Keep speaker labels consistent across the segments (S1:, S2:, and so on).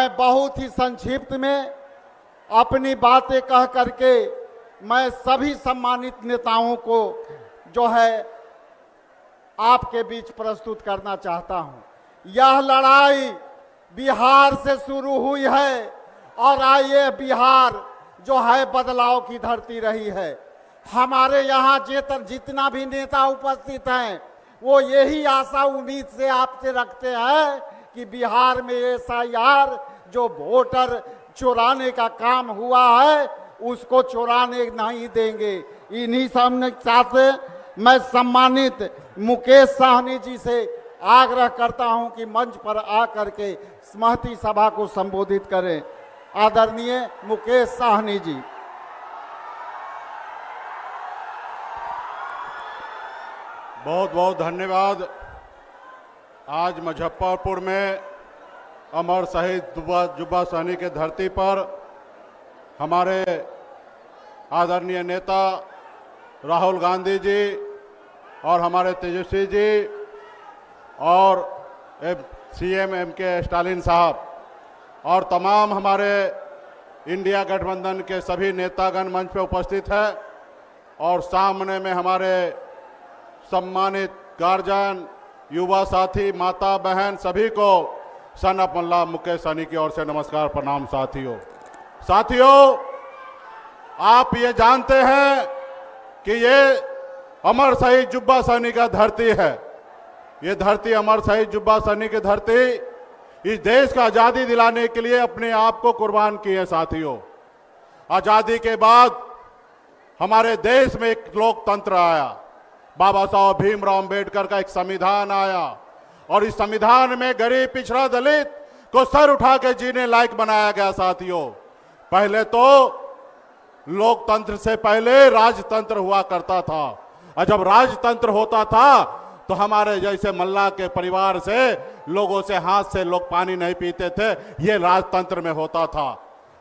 S1: मैं बहुत ही संक्षिप्त में अपनी बातें कह करके मैं सभी सम्मानित नेताओं को जो है आपके बीच प्रस्तुत करना चाहता हूं। यह लड़ाई बिहार से शुरू हुई है और ये बिहार जो है बदलाव की धरती रही है। हमारे यहाँ जितना भी नेता उपस्थित हैं वो यही आशा उम्मीद से आपसे रखते हैं कि बिहार में SIR जो वोटर चुराने का काम हुआ है उसको चुराने नहीं देंगे। इन्हीं सामने साथ मैं सम्मानित मुकेश साहनी जी से आग्रह करता हूं कि मंच पर आकर के स्मृति सभा को संबोधित करें। आदरणीय मुकेश साहनी जी।
S2: बहुत बहुत धन्यवाद। आज मुजफ्फरपुर में अमर शहीद जुब्बा सहनी के धरती पर हमारे आदरणीय नेता राहुल गांधी जी और हमारे तेजस्वी जी और CM MK स्टालिन साहब और तमाम हमारे इंडिया गठबंधन के सभी नेतागण मंच पे उपस्थित हैं और सामने में हमारे सम्मानित गार्जियन, युवा साथी, माता बहन सभी को सन ऑफ मल्ला मुकेश सहनी की ओर से नमस्कार, प्रणाम। साथियों, आप ये जानते हैं कि ये अमर शहीद जुब्बा सहनी का धरती है। ये धरती अमर शहीद जुब्बा सहनी की धरती इस देश का आज़ादी दिलाने के लिए अपने आप को कुर्बान की है। साथियों, आज़ादी के बाद हमारे देश में एक लोकतंत्र आया, बाबा साहब भीमराव अंबेडकर का एक संविधान आया और इस संविधान में गरीब, पिछड़ा, दलित को सर उठा के जीने लायक बनाया गया। साथियों, पहले तो लोकतंत्र से पहले राजतंत्र हुआ करता था और जब राजतंत्र होता था तो हमारे जैसे मल्ला के परिवार से लोगों से हाथ से लोग पानी नहीं पीते थे। ये राजतंत्र में होता था।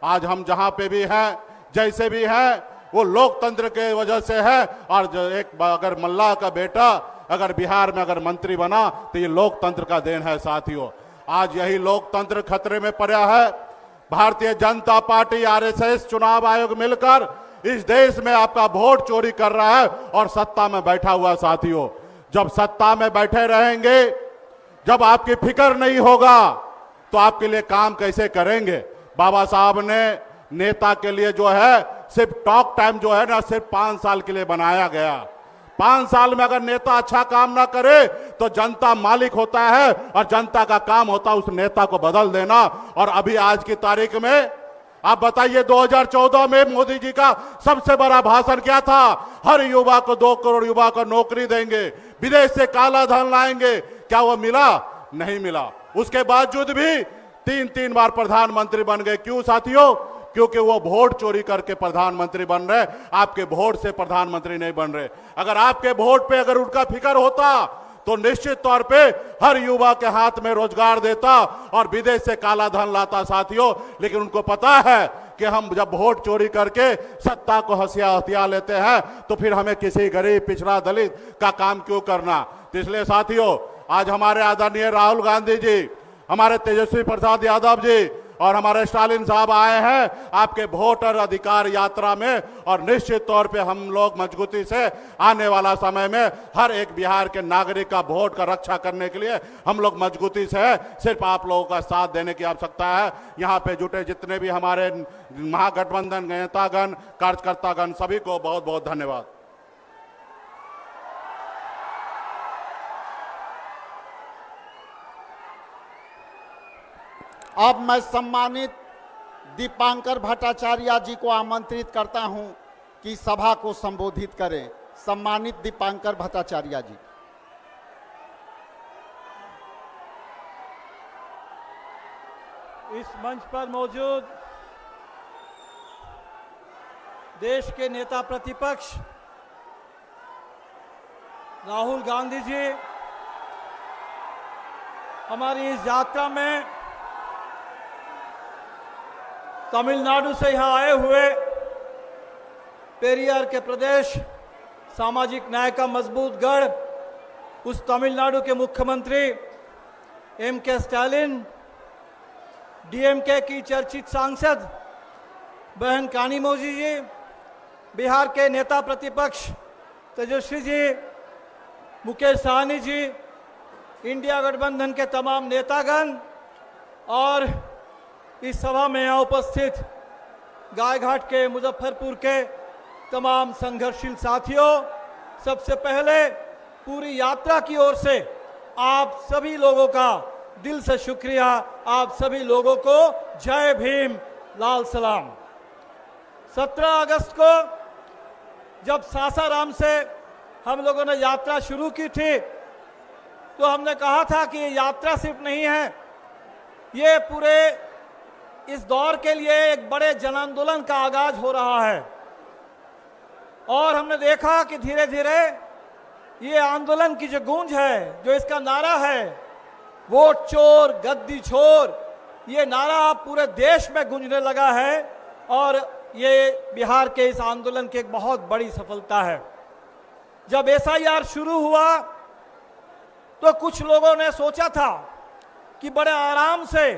S2: आज हम जहां पे भी हैं, जैसे भी हैं, वो लोकतंत्र के वजह से है। और जो एक अगर मल्ला का बेटा अगर बिहार में अगर मंत्री बना तो ये लोकतंत्र का देन है। साथियों, आज यही लोकतंत्र खतरे में पड़ा है। भारतीय जनता पार्टी, RSS, चुनाव आयोग मिलकर इस देश में आपका वोट चोरी कर रहा है और सत्ता में बैठा हुआ। साथियों, जब सत्ता में बैठे रहेंगे, जब आपकी फिक्र नहीं होगा तो आपके लिए काम कैसे करेंगे। बाबा साहब ने नेता के लिए जो है सिर्फ टॉक टाइम जो है ना सिर्फ 5 साल के लिए बनाया गया। 5 साल में अगर नेता अच्छा काम ना करे तो जनता मालिक होता है और जनता का काम होता है उस नेता को बदल देना। और अभी आज की तारीख में आप बताइए, 2014 में मोदी जी का सबसे बड़ा भाषण क्या था? हर युवा को 2 करोड़ युवा को नौकरी देंगे, विदेश से काला धन लाएंगे। क्या वो मिला? नहीं मिला। उसके बावजूद भी 3 बार प्रधानमंत्री बन गए। क्यों साथियों? क्योंकि वो वोट चोरी करके प्रधानमंत्री बन रहे, आपके वोट से प्रधानमंत्री नहीं बन रहे। अगर आपके वोट पे अगर उनका फिक्र होता तो निश्चित तौर पे हर युवा के हाथ में रोजगार देता और विदेश से काला धन लाता। साथियों, लेकिन उनको पता है कि हम जब वोट चोरी करके सत्ता को हथिया लेते हैं तो फिर हमें किसी गरीब, पिछड़ा, दलित का काम क्यों करना। तो इसलिए साथियों, आज हमारे आदरणीय राहुल गांधी जी, हमारे तेजस्वी प्रसाद यादव जी और हमारे स्टालिन साहब आए हैं आपके वोटर अधिकार यात्रा में। और निश्चित तौर पे हम लोग मजबूती से आने वाला समय में हर एक बिहार के नागरिक का वोट का रक्षा करने के लिए हम लोग मजबूती से है। सिर्फ आप लोगों का साथ देने की आवश्यकता है। यहाँ पे जुटे जितने भी हमारे महागठबंधन नेतागण, कार्यकर्तागण, सभी को बहुत बहुत धन्यवाद।
S1: अब मैं सम्मानित दीपांकर भट्टाचार्य जी को आमंत्रित करता हूं कि सभा को संबोधित करें। सम्मानित दीपांकर भट्टाचार्य जी।
S3: इस मंच पर मौजूद देश के नेता प्रतिपक्ष राहुल गांधी जी, हमारी इस यात्रा में तमिलनाडु से यहाँ आए हुए पेरियार के प्रदेश सामाजिक न्याय का मजबूत गढ़, उस तमिलनाडु के मुख्यमंत्री MK स्टालिन, डीएमके की चर्चित सांसद बहन कानीमोझी जी, बिहार के नेता प्रतिपक्ष तेजस्वी जी, मुकेश सहनी जी, इंडिया गठबंधन के तमाम नेतागण और इस सभा में यहाँ उपस्थित गायघाट के मुजफ्फरपुर के तमाम संघर्षशील साथियों, सबसे पहले पूरी यात्रा की ओर से आप सभी लोगों का दिल से शुक्रिया। आप सभी लोगों को जय भीम, लाल सलाम। 17 अगस्त को जब सासाराम से हम लोगों ने यात्रा शुरू की थी तो हमने कहा था कि ये यात्रा सिर्फ नहीं है, ये पूरे इस दौर के लिए एक बड़े जन आंदोलन का आगाज हो रहा है। और हमने देखा कि धीरे धीरे ये आंदोलन की जो गूंज है, जो इसका नारा है, वोट चोर गद्दी छोर, ये नारा पूरे देश में गूंजने लगा है और ये बिहार के इस आंदोलन की एक बहुत बड़ी सफलता है। जब एसआईआर शुरू हुआ तो कुछ लोगों ने सोचा था कि बड़े आराम से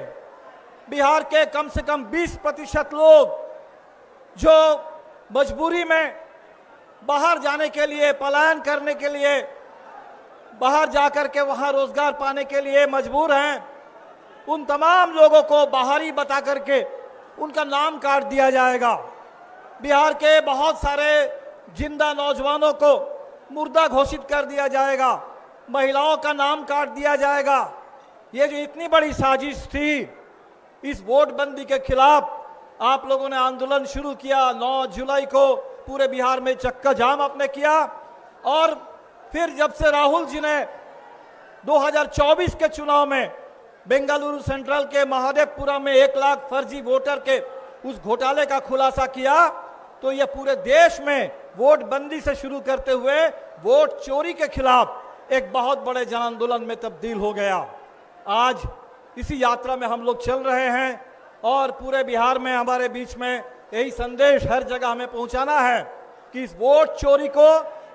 S3: बिहार के कम से कम 20% लोग जो मजबूरी में बाहर जाने के लिए, पलायन करने के लिए, बाहर जाकर के वहां रोजगार पाने के लिए मजबूर हैं, उन तमाम लोगों को बाहरी बता करके उनका नाम काट दिया जाएगा। बिहार के बहुत सारे जिंदा नौजवानों को मुर्दा घोषित कर दिया जाएगा, महिलाओं का नाम काट दिया जाएगा। ये जो इतनी बड़ी साजिश थी, इस वोट बंदी के खिलाफ आप लोगों ने आंदोलन शुरू किया। 9 जुलाई को पूरे बिहार में चक्का जाम आपने किया और फिर जब से राहुल जी ने 2024 के चुनाव में बेंगलुरु सेंट्रल के महादेवपुरा में 1 लाख फर्जी वोटर के उस घोटाले का खुलासा किया तो ये पूरे देश में वोट बंदी से शुरू करते हुए वोट चोरी के खिलाफ एक बहुत बड़े जन आंदोलन में तब्दील हो गया। आज इसी यात्रा में हम लोग चल रहे हैं और पूरे बिहार में हमारे बीच में यही संदेश हर जगह हमें पहुंचाना है कि इस वोट चोरी को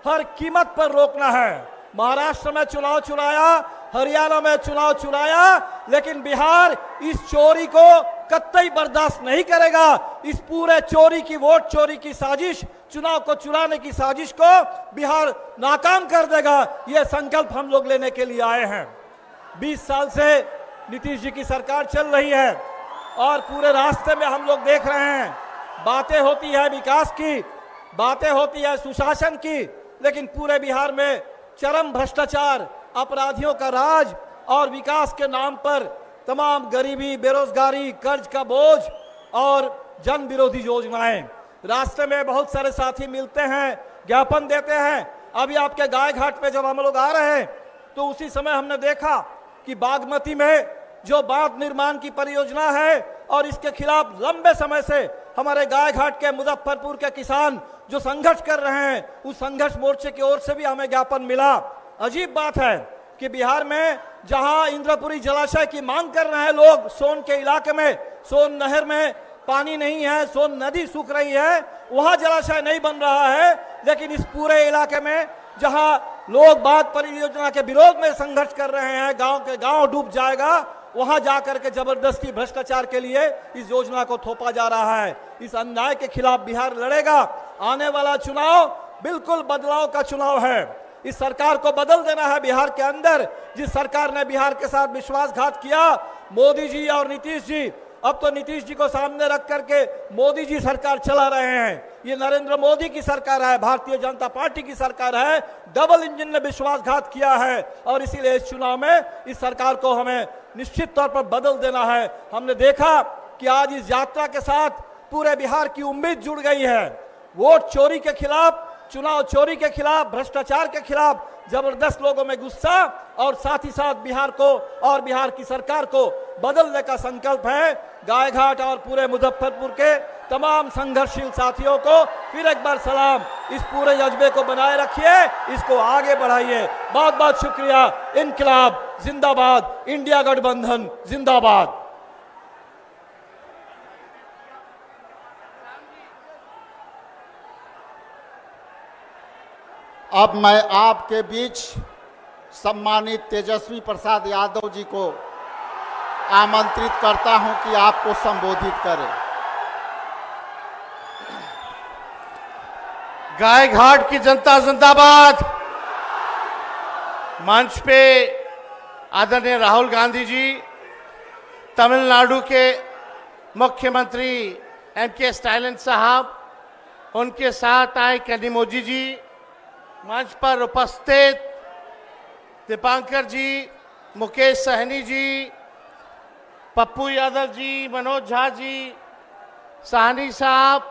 S3: हर कीमत पर रोकना है। महाराष्ट्र में चुनाव चुराया, हरियाणा में चुनाव चुराया, लेकिन बिहार इस चोरी को कतई बर्दाश्त नहीं करेगा। इस पूरे चोरी की, वोट चोरी की साजिश, चुनाव को चुराने की साजिश को बिहार नाकाम कर देगा। यह संकल्प हम लोग लेने के लिए आए हैं। 20 साल से नीतीश जी की सरकार चल रही है और पूरे रास्ते में हम लोग देख रहे हैं, बातें होती है विकास की, बातें होती है सुशासन की, लेकिन पूरे बिहार में चरम भ्रष्टाचार, अपराधियों का राज और विकास के नाम पर तमाम गरीबी, बेरोजगारी, कर्ज का बोझ और जन विरोधी योजनाएं। रास्ते में बहुत सारे साथी मिलते हैं, ज्ञापन देते हैं। अभी आपके गायघाट पे जब हम लोग आ रहे हैं तो उसी समय हमने देखा कि बागमती में जो बांध निर्माण की परियोजना है और इसके खिलाफ लंबे समय से हमारे गायघाट के, मुजफ्फरपुर के किसान जो संघर्ष कर रहे हैं, उस संघर्ष मोर्चे की ओर से भी हमें ज्ञापन मिला। अजीब बात है कि बिहार में जहां इंद्रपुरी जलाशय की मांग कर रहे हैं लोग, सोन के इलाके में, सोन नहर में पानी नहीं है, सोन नदी सूख रही है, वहां जलाशय नहीं बन रहा है, लेकिन इस पूरे इलाके में जहां लोग बांध परियोजना के विरोध में संघर्ष कर रहे हैं, गांव के गांव डूब जाएगा, वहां जाकर के जबरदस्ती भ्रष्टाचार के लिए इस योजना को थोपा जा रहा है। इस अन्याय के खिलाफ बिहार लड़ेगा। आने वाला चुनाव बिल्कुल बदलाव का चुनाव है। इस सरकार को बदल देना है बिहार के अंदर। जिस सरकार ने बिहार के साथ विश्वासघात किया, मोदी जी और नीतीश जी, अब तो नीतीश जी को सामने रख करके मोदी जी सरकार चला रहे हैं। ये नरेंद्र मोदी की सरकार है, भारतीय जनता पार्टी की सरकार है। डबल इंजन ने विश्वासघात किया है और इसीलिए इस चुनाव में इस सरकार को हमें निश्चित तौर पर बदल देना है। हमने देखा कि आज इस यात्रा के साथ पूरे बिहार की उम्मीद जुड़ गई है। वोट चोरी के खिलाफ, चुनाव चोरी के खिलाफ, भ्रष्टाचार के खिलाफ जबरदस्त लोगों में गुस्सा और साथ ही साथ बिहार को और बिहार की सरकार को बदलने का संकल्प है। गायघाट और पूरे मुजफ्फरपुर के तमाम संघर्षशील साथियों को फिर एक बार सलाम। इस पूरे जज्बे को बनाए रखिए, इसको आगे बढ़ाइए। बहुत बहुत शुक्रिया। इनकलाब जिंदाबाद, इंडिया गठबंधन जिंदाबाद।
S1: अब मैं आपके बीच सम्मानित तेजस्वी प्रसाद यादव जी को आमंत्रित करता हूं कि आपको संबोधित करें।
S4: गायघाट की जनता जिंदाबाद। मंच पे आदरणीय राहुल गांधी जी, तमिलनाडु के मुख्यमंत्री एम.के. स्टालिन साहब, उनके साथ आए कनिमोझी जी, मंच पर उपस्थित दीपांकर जी, मुकेश सहनी जी, पप्पू यादव जी, मनोज झा जी, साहनी साहब,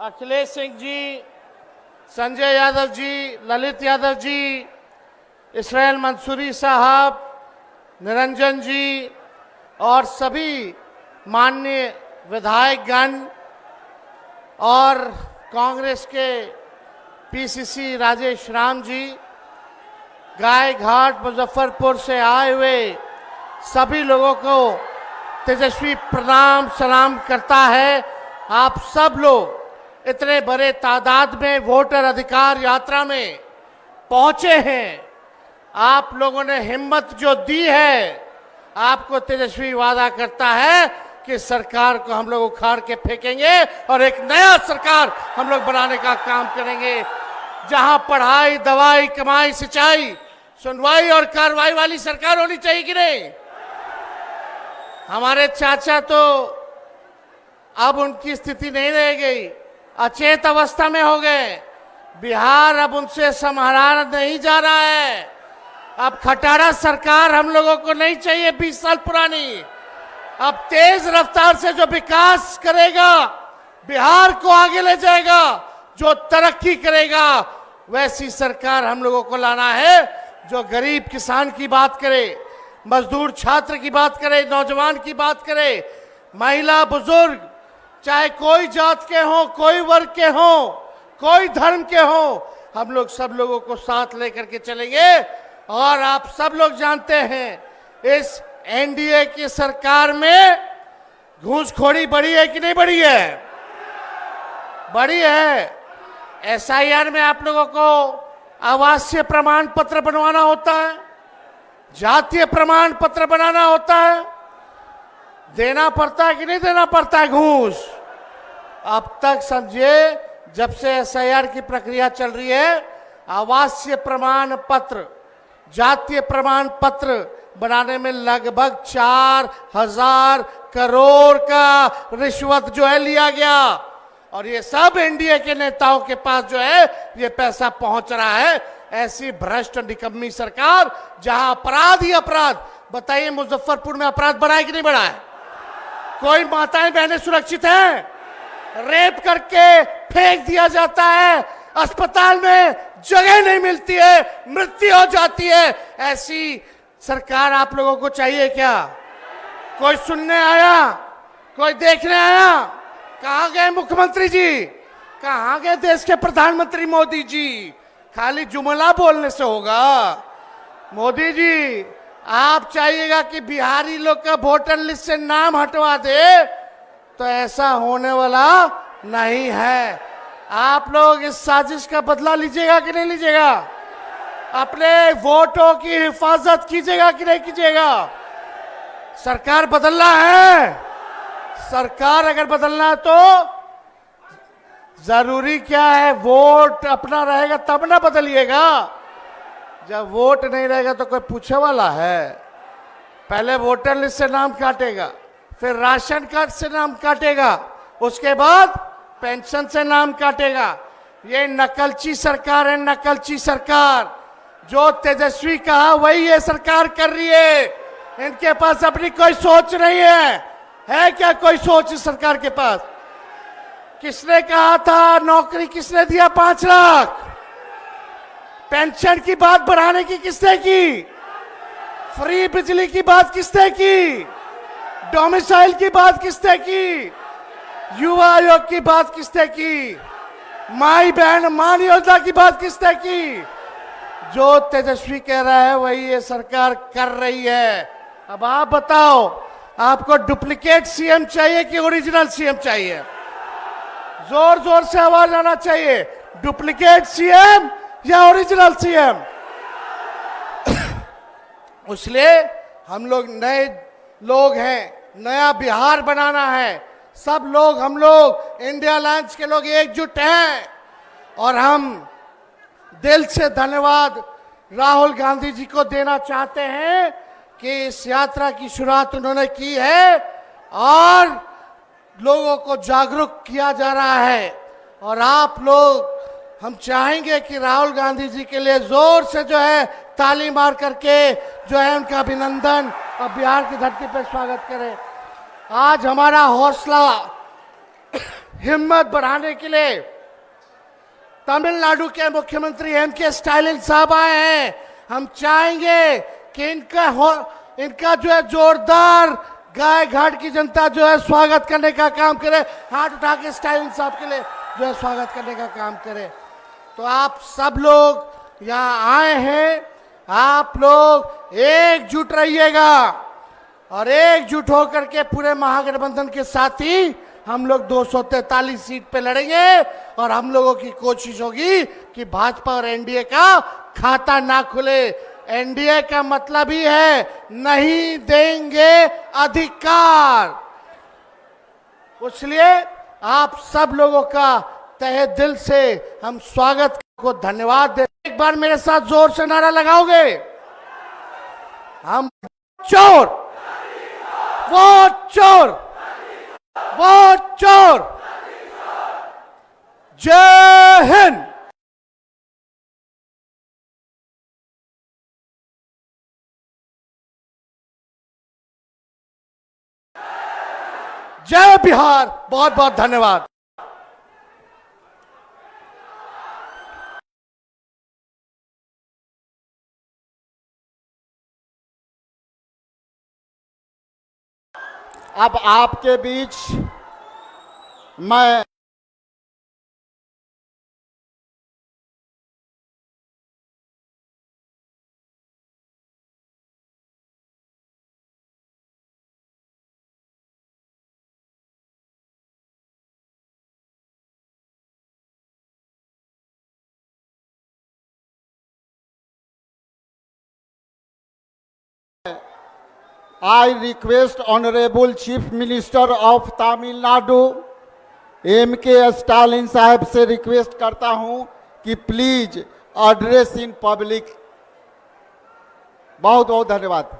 S4: अखिलेश सिंह जी, संजय यादव जी, ललित यादव जी, इसराइल मंसूरी साहब, निरंजन जी और सभी माननीय विधायकगण और कांग्रेस के पीसीसी राजेश राम जी, गायघाट मुजफ्फरपुर से आए हुए सभी लोगों को तेजस्वी प्रणाम सलाम करता है। आप सब लोग इतने बड़े तादाद में वोटर अधिकार यात्रा में पहुंचे हैं। आप लोगों ने हिम्मत जो दी है, आपको तेजस्वी वादा करता है कि सरकार को हम लोग उखाड़ के फेंकेंगे और एक नया सरकार हम लोग बनाने का काम करेंगे, जहां पढ़ाई, दवाई, कमाई, सिंचाई, सुनवाई और कार्रवाई वाली सरकार होनी चाहिए कि नहीं। हमारे चाचा तो अब उनकी स्थिति नहीं रह गई, अचेत अवस्था में हो गए। बिहार अब उनसे संभाला नहीं जा रहा है। अब खटारा सरकार हम लोगों को नहीं चाहिए 20 साल पुरानी। अब तेज रफ्तार से जो विकास करेगा, बिहार को आगे ले जाएगा, जो तरक्की करेगा, वैसी सरकार हम लोगों को लाना है, जो गरीब किसान की बात करे, मजदूर छात्र की बात करे, नौजवान की बात करे, महिला बुजुर्ग, चाहे कोई जात के हो, कोई वर्ग के हो, कोई धर्म के हो, हम लोग सब लोगों को साथ लेकर के चलेंगे। और आप सब लोग जानते हैं इस एनडीए की सरकार में घूसखोरी बढ़ी है कि नहीं बढ़ी है? बढ़ी है। एसआईआर में आप लोगों को आवासीय प्रमाण पत्र बनवाना होता है, जातीय प्रमाण पत्र बनाना होता है, देना पड़ता है कि नहीं देना पड़ता है घूस? अब तक समझिए, जब से एसआईआर की प्रक्रिया चल रही है, आवासीय प्रमाण पत्र, जातीय प्रमाण पत्र बनाने में लगभग 4,000 करोड़ का रिश्वत जो है लिया गया। और ये सब एनडीए के नेताओं के पास जो है ये पैसा पहुंच रहा है। ऐसी भ्रष्ट निकम्मी सरकार, जहां अपराध ही अपराध। बताइए, मुजफ्फरपुर में अपराध बढ़ा है कि नहीं बढ़ा है? कोई माताएं बहनें सुरक्षित हैं? रेप करके फेंक दिया जाता है, अस्पताल में जगह नहीं मिलती है, मृत्यु हो जाती है। ऐसी सरकार आप लोगों को चाहिए क्या? कोई सुनने आया? कोई देखने आया? कहां गए मुख्यमंत्री जी? कहां गए देश के प्रधानमंत्री मोदी जी? खाली जुमला बोलने से होगा? मोदी जी, आप चाहिएगा कि बिहारी लोग का वोटर लिस्ट से नाम हटवा दे, तो ऐसा होने वाला नहीं है। आप लोग इस साजिश का बदला लीजिएगा कि नहीं लीजिएगा? अपने वोटों की हिफाजत कीजिएगा कि नहीं कीजिएगा? सरकार बदलना है। सरकार अगर बदलना है तो जरूरी क्या है? वोट अपना रहेगा तब ना बदलिएगा। जब वोट नहीं रहेगा तो कोई पूछे वाला है? पहले वोटर लिस्ट से नाम काटेगा, फिर राशन कार्ड से नाम काटेगा, उसके बाद पेंशन से नाम काटेगा। ये नकलची सरकार है, नकलची सरकार। जो तेजस्वी कहा वही ये सरकार कर रही है। इनके पास अपनी कोई सोच नहीं है क्या कोई सोच इस सरकार के पास? किसने कहा था नौकरी किसने दिया 5 लाख? पेंशन की बात बढ़ाने की किसने की? फ्री बिजली की बात किसने की? डोमिसाइल की बात किसने की? युवा आयोग की बात किसने की? माई बहन मान योजना की बात किसने की? जो तेजस्वी कह रहा है वही ये सरकार कर रही है। अब आप बताओ, आपको डुप्लीकेट सीएम चाहिए कि ओरिजिनल सीएम चाहिए? जोर जोर से आवाज आना चाहिए। डुप्लीकेट सीएम या ओरिजिनल सीएम? इसलिए हम लोग नए लोग हैं, नया बिहार बनाना है। सब लोग, हम लोग इंडिया अलायंस के लोग एकजुट हैं और हम दिल से धन्यवाद राहुल गांधी जी को देना चाहते हैं कि इस यात्रा की शुरुआत उन्होंने की है और लोगों को जागरूक किया जा रहा है। और आप लोग, हम चाहेंगे कि राहुल गांधी जी के लिए जोर से जो है ताली मार करके जो है उनका अभिनंदन और बिहार की धरती पर स्वागत करें। आज हमारा हौसला हिम्मत बढ़ाने के लिए तमिलनाडु के मुख्यमंत्री एम.के. स्टालिन साहब आए हैं। हम चाहेंगे कि इनका जो है जोरदार गाय घाट की जनता जो है स्वागत करने का काम करे, हाथ उठा के स्टालिन साहब के लिए जो है स्वागत करने का काम करे। तो आप सब लोग यहाँ आए हैं, आप लोग एकजुट रहिएगा और एकजुट होकर के पूरे महागठबंधन के साथ ही हम लोग 243 सीट पे लड़ेंगे और हम लोगों की कोशिश होगी कि भाजपा और एनडीए का खाता ना खुले। एनडीए का मतलब ही है नहीं देंगे अधिकार। इसलिए आप सब लोगों का तहे दिल से हम स्वागत को धन्यवाद दे। एक बार मेरे साथ जोर से नारा लगाओगे? हम चोर, वोट चोर, वोट चोर। जय हिंद। जय बिहार। बहुत बहुत धन्यवाद।
S1: अब आपके बीच मैं I request Honorable Chief Minister of Tamil Nadu M.K. Stalin साहब से रिक्वेस्ट करता हूं कि प्लीज एड्रेस इन पब्लिक। बहुत बहुत धन्यवाद।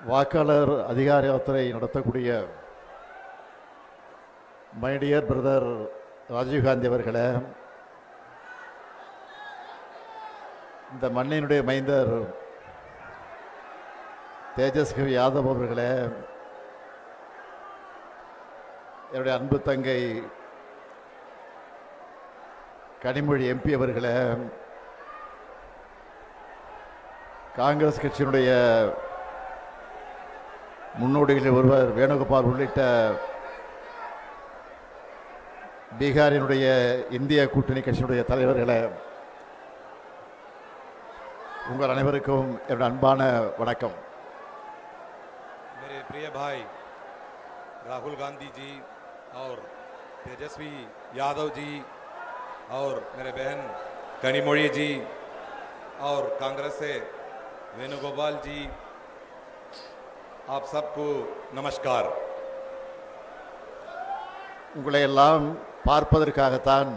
S5: வாக்காளர் அதிகார யாத்திரை நடத்தக்கூடிய மை டியர் பிரதர் ராஜீவ்காந்தி அவர்களே, இந்த மண்ணினுடைய மைந்தர் தேஜஸ்வி யாதவ் அவர்களே, என்னுடைய அன்பு தங்கை கனிமொழி எம்பி அவர்களே, காங்கிரஸ் கட்சியினுடைய முன்னோடிகளில் ஒருவர் வேணுகோபால் உள்ளிட்ட பீகாரினுடைய இந்திய கூட்டணி கட்சியினுடைய தலைவர்களே, உங்கள் அனைவருக்கும் என்னுடைய அன்பான வணக்கம்.
S6: मेरे प्रिय भाई राहुल गांधी जी और तेजस्वी यादव जी और मेरे बहन कनिमोड़ी जी और कांग्रेस से वेणुगोपाल जी, आप सबको नमस्कार.
S5: உங்களை எல்லாம் பார்ப்பதற்காகத்தான்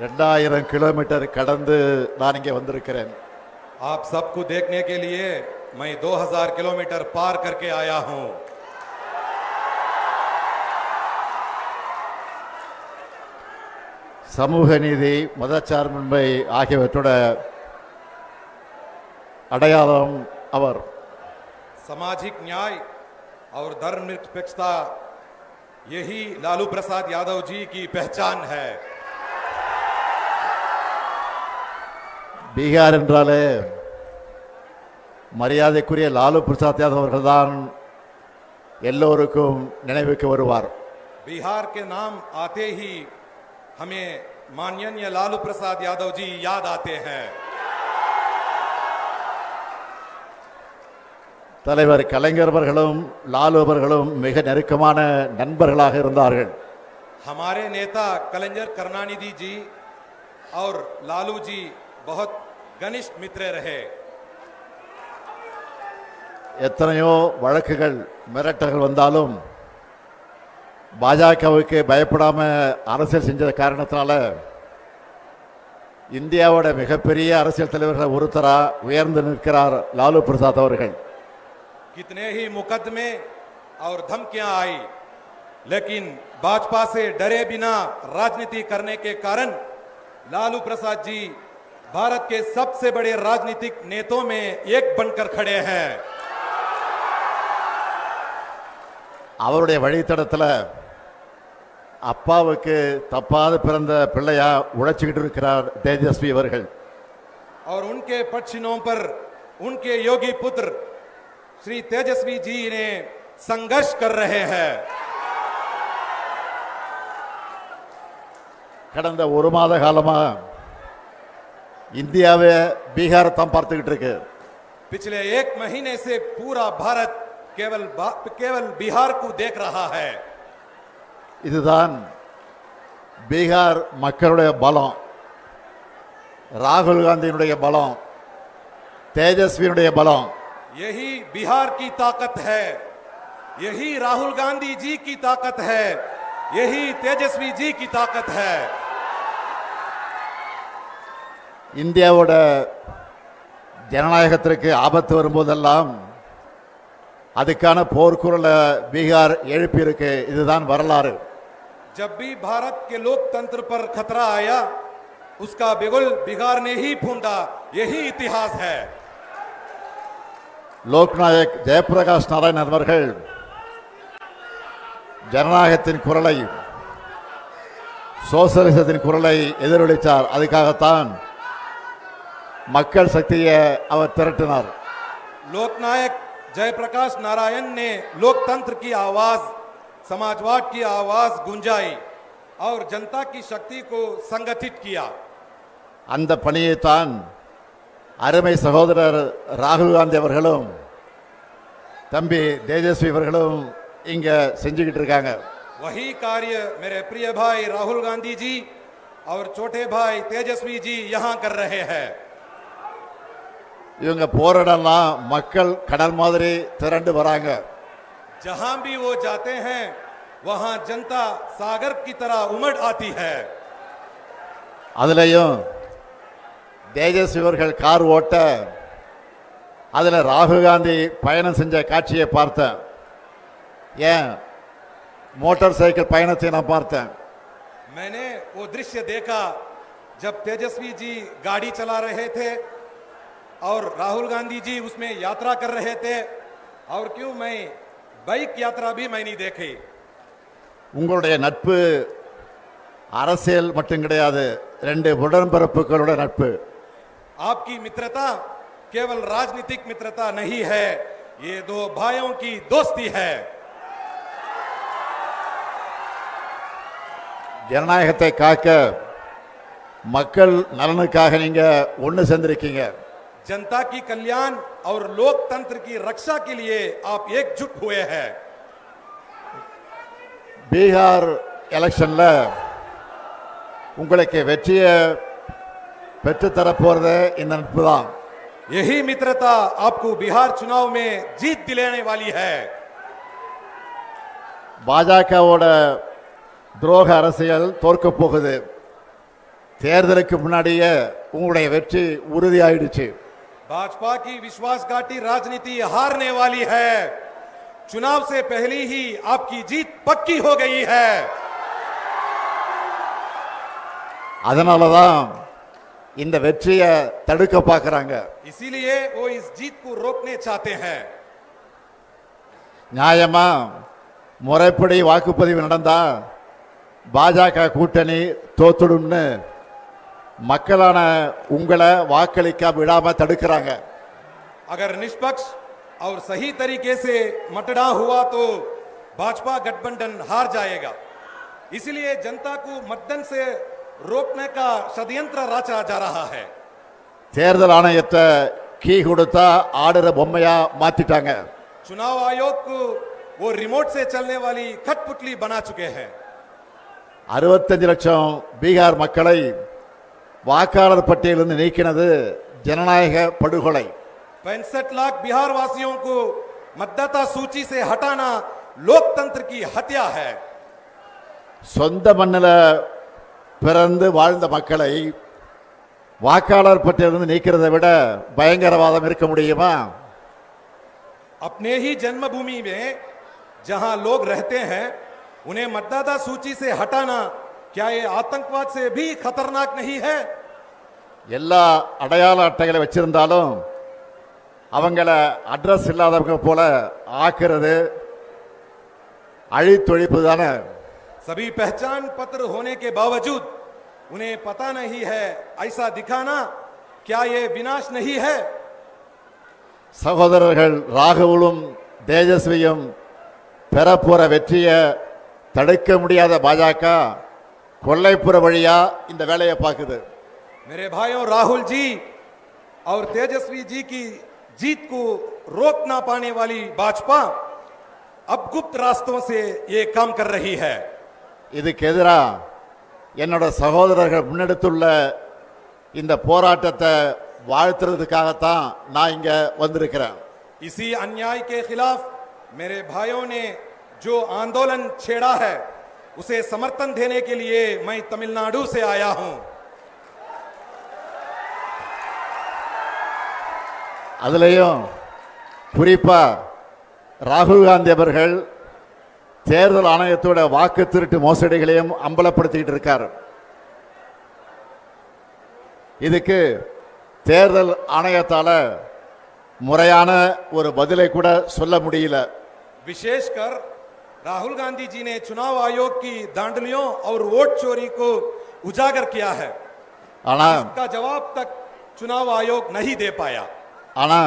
S5: 2000 கிலோமீட்டர் கடந்து நான் இங்கே வந்திருக்கிறேன்.
S6: आप सबको देखने के लिए मैं 2000 किलोमीटर पार करके आया हूं.
S5: சமூக நீதி, மதச்சார்பின்மை ஆகியவற்றோட அடையாளம் அவர்.
S6: सामाजिक न्याय और धर्मनिरपेक्षता, यही लालू प्रसाद यादव जी की पहचान है.
S5: பீகார் என்றாலே மரியாதைக்குரிய லாலு பிரசாத் யாதவ் அவர்கள்தான் எல்லோருக்கும் நினைவுக்கு வருவார்.
S6: बिहार के नाम आते ही हमें माननीय लालू प्रसाद यादव जी याद आते हैं.
S5: தலைவர் கலைஞர் அவர்களும் லாலு அவர்களும் மிக நெருக்கமான நண்பர்களாக இருந்தார்கள்.
S6: हमारे नेता कलंजर करुणानिधि जी और लालू जी बहुत घनिष्ठ मित्र रहे.
S5: எத்தனையோ வழக்குகள் மிரட்டல்கள் வந்தாலும் பாஜகவுக்கு பயப்படாம அரசியல் செஞ்ச காரணத்தினால இந்தியாவோட மிகப்பெரிய அரசியல் தலைவர்கள் ஒருத்தரா உயர்ந்து நிற்கிறார் லாலு பிரசாத் அவர்கள்.
S6: कितने ही मुकदमे और धमकियां आई, लेकिन भाजपा से डरे बिना राजनीति करने के कारण लालू प्रसाद जी भारत के सबसे बड़े राजनीतिक नेताओं में एक बनकर खड़े हैं.
S5: அவருடைய வழித்தடத்தில் அப்பாவுக்கு தப்பாத பிறந்த பிள்ளையா உழைச்சிக்கிட்டு இருக்கிறார் தேஜஸ்வி அவர்கள்.
S6: और उनके पक्षिणों पर उनके योगी पुत्र श्री तेजस्वी जी ने संघर्ष कर रहे हैं.
S5: கடந்த ஒரு மாத காலமா இந்தியாவே பீகாரை தான் பார்த்துக்கிட்டு இருக்கு.
S6: पिछले एक महीने से पूरा भारत केवल बिहार को देख रहा है.
S5: இதுதான் பீகார் மக்களுடைய பலம், ராகுல் காந்தியினுடைய பலம், தேஜஸ்வியினுடைய பலம்.
S6: यही बिहार की ताकत है, यही राहुल गांधी जी की ताकत है, यही तेजस्वी जी की ताकत है.
S5: இந்தியாவோட ஜனநாயகத்திற்கு ஆபத்து வரும்போதெல்லாம் அதுக்கான போர்க்குரலை பீகார் எழுப்பியிருக்கு. இதுதான் வரலாறு.
S6: जब भी भारत के लोकतंत्र पर खतरा आया, उसका बिगुल बिहार ने ही फूंदा. यही इतिहास है.
S5: லோக்நாயக் ஜெயபிரகாஷ் நாராயணன் அவர்கள் ஜனநாயகத்தின் குரலை, சோசலிசத்தின் குரலை எதிரொலித்தார். அதுக்காகத்தான் மக்கள் சக்தியை அவர் திரட்டினார்.
S6: लोकनायक जयप्रकाश नारायण ने लोकतंत्र की आवाज, समाजवाद की आवाज गुंजाई और जनता की शक्ति को संगठित किया.
S5: அந்த பணியைத்தான் அருமை சகோதரர் ராகுல் காந்தி அவர்களும் தம்பி தேஜஸ்வி அவர்களும் இங்க செஞ்சுக்கிட்டு இருக்காங்க.
S6: वही कार्य मेरे प्रिय भाई राहुल गांधी जी और छोटे भाई तेजस्वी जी यहां कर रहे हैं.
S5: இவங்க போராடலாம் மக்கள் கடல் மாதிரி திரண்டு வராங்க.
S6: जहां भी वो जाते हैं वहां जनता सागर की तरह उमड़ आती है.
S5: அதுலயும் தேஜஸ்வி அவர்கள் கார் ஓட்ட அதுல ராகுல் காந்தி பயணம் செஞ்ச காட்சியை பார்த்தேன். ஏன் மோட்டார் சைக்கிள் பயணத்தை நான் பார்த்தேன்.
S6: मैंने वो दृश्य देखा जब तेजस्वी जी गाड़ी चला रहे थे और राहुल गांधी जी उसमें यात्रा कर रहे थे, और क्यों मैं बाइक यात्रा भी मैं नहीं देखी।
S5: உங்களுடைய நட்பு அரசியல் மட்டும் கிடையாது, ரெண்டு உடன்பிறப்புகளோட நட்பு.
S6: आपकी मित्रता केवल राजनीतिक मित्रता नहीं है, ये दो भाइयों की दोस्ती है।
S5: ஜனநாயகத்தை காக்க மக்கள் நலனுக்காக நீங்க ஒன்று சேர்ந்திருக்கீங்க.
S6: जनता की कल्याण और लोकतंत्र की रक्षा के लिए आप एकजुट हुए हैं।
S5: பீகார் எலெக்ஷன்ல உங்களுக்கு வெற்றியை பெற்றுத்தர போறது இந்த நட்பு தான்.
S6: यही मित्रता आपको बिहार चुनाव में जीत दिलाने वाली है।
S5: பாஜகவோட துரோக அரசியல் தோற்க போகுது. தேர்தலுக்கு முன்னாடியே உங்களுடைய வெற்றி உறுதியாயிடுச்சு.
S6: भाजपा की विश्वासघाती राजनीति हारने वाली है। चुनाव से पहले ही आपकी जीत पक्की हो गई है।
S5: அதனாலதான் இந்த வெற்றியை தடுக்க பார்க்கறாங்க.
S6: इसीलिए वो इस जीत को रोकने चाहते हैं।
S5: நியாயமா முறைப்படி வாக்குப்பதிவு நடந்தா பாஜக கூட்டணி தோத்துடும்னு மக்களான உங்களை வாக்களிக்க விடாம தடுக்கிறாங்க.
S6: अगर निष्पक्ष और सही तरीके से मतदान हुआ तो भाजपा गठबंधन हार जाएगा। इसलिए जनता को मतदान से रोकने का षड्यंत्र रचा जा रहा है।
S5: தேர்தல் ஆணையத்தை கீ கொடுத்தா ஆடுற பொம்மையா மாத்திட்டாங்க.
S6: चुनाव आयोग को वो रिमोट से चलने वाली खटपुतली बना चुके हैं।
S5: 65 லட்சம் பீகார் மக்களை வாக்காளர் பட்டியலிருந்து நீக்கினது ஜனநாயக படுகொலை.
S6: 65 लाख बिहार वासियों को मतदाता सूची से हटाना लोकतंत्र की हत्या है।
S5: சொந்த மண்ணில் பிறந்து வாழ்ந்த மக்களை வாக்காளர் பட்டியலிருந்து நீக்கிறதை விட பயங்கரவாதம் இருக்க முடியுமா?
S6: अपने ही जन्मभूमि में जहां लोग रहते हैं उन्हें मतदाता सूची से हटाना क्या ये आतंकवाद से भी खतरनाक नहीं है?
S5: எல்லா அடையாள அட்டைகளை வச்சிருந்தாலும் அவங்கள அட்ரஸ் இல்லாதவங்க போல ஆக்குறது அழித்தொழிப்பு தானே.
S6: सभी पहचान पत्र होने के बावजूद उन्हें पता नहीं है ऐसा दिखाना क्या ये विनाश नहीं है?
S5: சகோதரர்கள் ராகுலும் தேஜஸ்வியும் பெறப்போற வெற்றியை தடுக்க முடியாத பாஜக கொல்லைப்புற வழியா இந்த வேலையை பார்க்குது.
S6: मेरे भाइयों, राहुल जी और तेजस्वी जी की जीत को रोक ना पाने वाली भाजपा अब गुप्त रास्तों से ये काम कर रही है।
S5: இதுக்கு எதிரா என்னோட சகோதரர்கள் முன்னெடுத்துள்ள இந்த போராட்டத்தை வாழ்த்துறதுக்காகத்தான் நான் இங்க வந்திருக்கிறேன்.
S6: इसी अन्याय के खिलाफ मेरे भाइयों ने जो आंदोलन छेड़ा है उसे समर्थन देने के लिए मैं तमिलनाडु से आया हूं।
S5: அதுலயும் குறிப்பா ராகுல் காந்தி அவர்கள் தேர்தல் ஆணையத்தோட வாக்கு திருட்டு மோசடிகளையும் அம்பலப்படுத்திட்டு இருக்கார். இதுக்கு தேர்தல் ஆணையத்தால முறையான ஒரு பதிலை கூட சொல்ல முடியல.
S6: विशेषकर राहुल गांधी जी ने चुनाव आयोग की धांधलियों और वोट चोरी को उजागर किया है।
S5: ஆனா
S6: इसका जवाब तक चुनाव आयोग नहीं दे पाया।
S5: ஆனா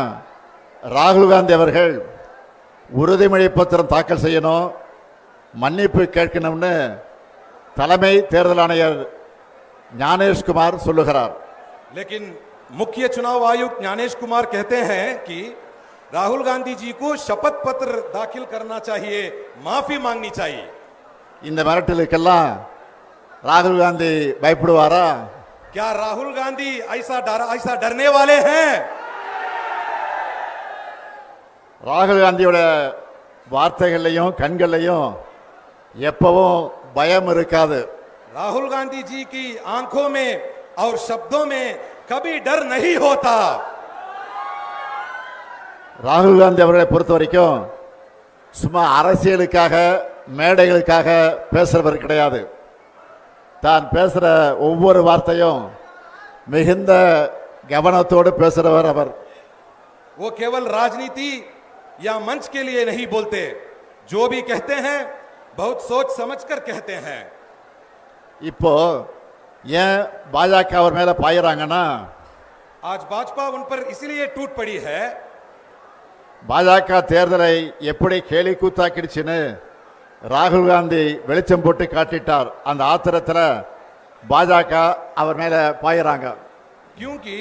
S5: ராகுல் காந்தி அவர்கள் உறுதிமொழி பத்திரம் தாக்கல் செய்யணும், மன்னிப்பு கேட்கணும்னு தலைமை தேர்தல் ஆணையர் ஞானேஷ்குமார் சொல்லுகிறார்.
S6: लेकिन मुख्य चुनाव आयुक्त ज्ञानेश कुमार कहते हैं कि राहुल गांधी जी को शपथ पत्र दाखिल करना चाहिए, माफी मांगनी चाहिए।
S5: இந்த மிரட்டலுக்கெல்லாம் ராகுல் காந்தி பயப்படுவாரா?
S6: क्या राहुल गांधी ऐसा डरने वाले हैं?
S5: ராகுல் காந்தியோட வார்த்தைகள்லையும் கண்கள்லையும் எப்பவும் பயம் இருக்காது.
S6: राहुल गांधी जी की आंखों में और शब्दों में कभी डर नहीं होता।
S5: ராகுல் காந்தி அவர்களை பொறுத்த வரைக்கும் சும்மா அரசியலுக்காக மேடைகளுக்காக பேசுறவர் கிடையாது. தான் பேசுற ஒவ்வொரு வார்த்தையும் மிகுந்த கவனத்தோடு பேசுறவர் அவர்.
S6: वो केवल राजनीति या मंच के लिए नहीं बोलते, जो भी कहते हैं बहुत सोच समझकर कहते हैं।
S5: இப்போ ஏன் பாஜக அவர் மேல பாயிறாங்கன்னா
S6: आज भाजपा उन पर इसलिए टूट पड़ी है,
S5: பாஜக தேர்தலை எப்படி கேலி கூத்தாக்கிடுச்சுன்னு ராகுல் காந்தி வெளிச்சம் போட்டு காட்டிட்டார். அந்த ஆத்திரத்தில் பாஜக அவர் மேல பாயிறாங்க.
S6: क्योंकि